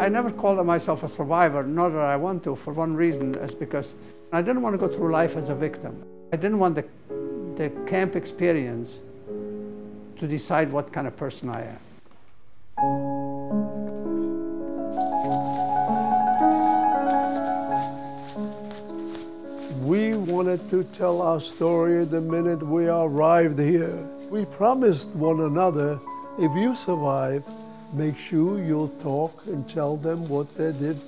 I never called myself a survivor, nor did I want to, for one reason, is because I didn't want to go through life as a victim. I didn't want the camp experience to decide what kind of person I am. We wanted to tell our story the minute we arrived here. We promised one another, if you survive, make sure you'll talk and tell them what they did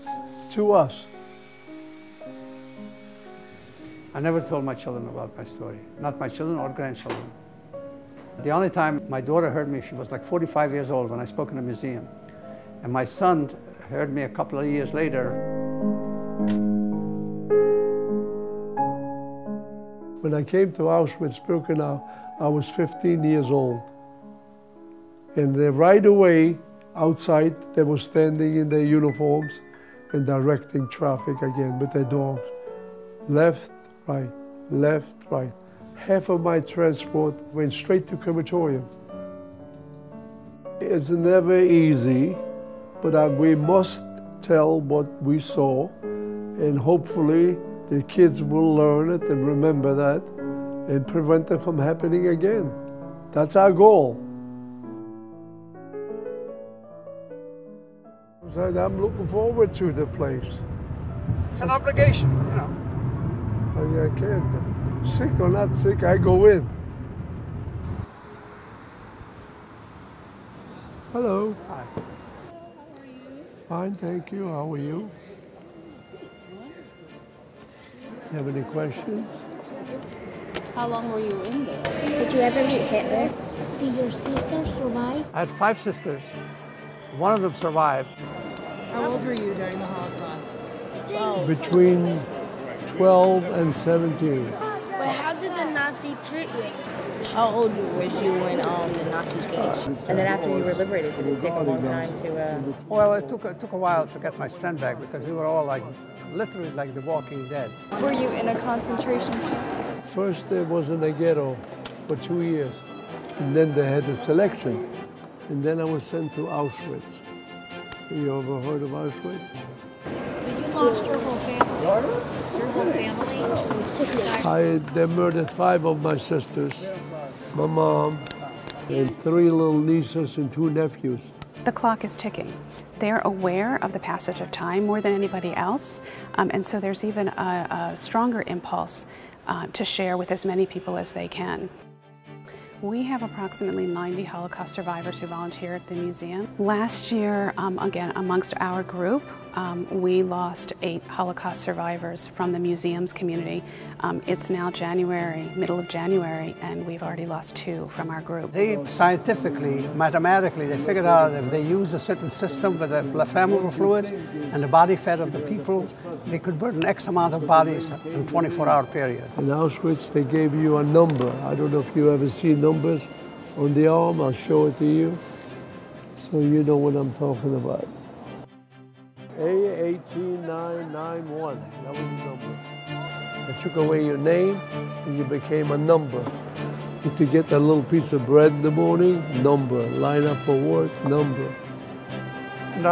to us. I never told my children about my story, not my children or grandchildren. The only time my daughter heard me, she was like 45 years old when I spoke in a museum. And my son heard me a couple of years later. When I came to Auschwitz-Birkenau, I was 15 years old. And right away, outside, they were standing in their uniforms and directing traffic again with their dogs. Left, right, left, right. Half of my transport went straight to crematorium. It's never easy, but we must tell what we saw, and hopefully the kids will learn it and remember that and prevent it from happening again. That's our goal. I'm looking forward to the place. It's an obligation, you know. I can't. Sick or not sick, I go in. Hello. Hi. How are you? Fine, thank you. How are you? You have any questions? How long were you in there? Did you ever meet Hitler? Did your sister survive? I had 5 sisters. One of them survived. How old were you during the Holocaust? 12. Between 12 and 17. But how did the Nazi treat you? How old was you when the Nazis came? And then after you were liberated, did it take a long time to... Well, it took a while to get my strength back because we were all like, literally like the Walking Dead. Were you in a concentration camp? First there was in a ghetto for 2 years. And then they had a selection. And then I was sent to Auschwitz. You ever heard of Auschwitz? So you lost your whole family? Your whole family? They murdered 5 of my sisters, my mom, and 3 little nieces and 2 nephews. The clock is ticking. They're aware of the passage of time more than anybody else, and so there's even a stronger impulse to share with as many people as they can. We have approximately 90 Holocaust survivors who volunteer at the museum. Last year, again, amongst our group, we lost 8 Holocaust survivors from the museum's community. It's now January, middle of January, and we've already lost 2 from our group. They scientifically, mathematically, they figured out if they use a certain system with the flammable fluids and the body fat of the people, they could burn X amount of bodies in a 24-hour period. In Auschwitz, they gave you a number. I don't know if you ever see numbers on the arm. I'll show it to you so you know what I'm talking about. A18991, that was the number. They took away your name and you became a number. If you get that little piece of bread in the morning, number. Line up for work, number. In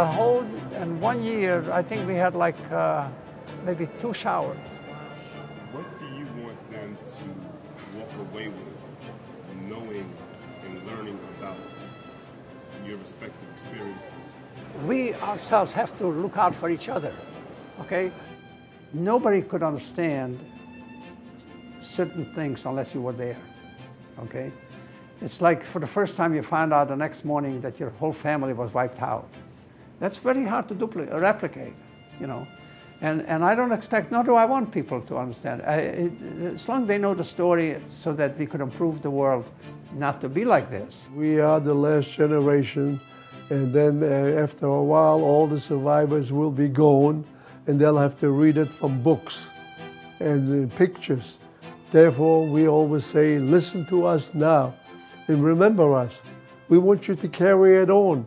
1 year, I think we had like maybe 2 showers. What do you want them to walk away with, knowing and learning about your respective experiences? We ourselves have to look out for each other, okay? Nobody could understand certain things unless you were there, okay? It's like for the first time you find out the next morning that your whole family was wiped out. That's very hard to replicate, you know? And I don't expect, nor do I want people to understand. As long as they know the story so that we could improve the world not to be like this. We are the last generation, and then after a while, all the survivors will be gone, and they'll have to read it from books and pictures. Therefore, we always say, listen to us now, and remember us. We want you to carry it on.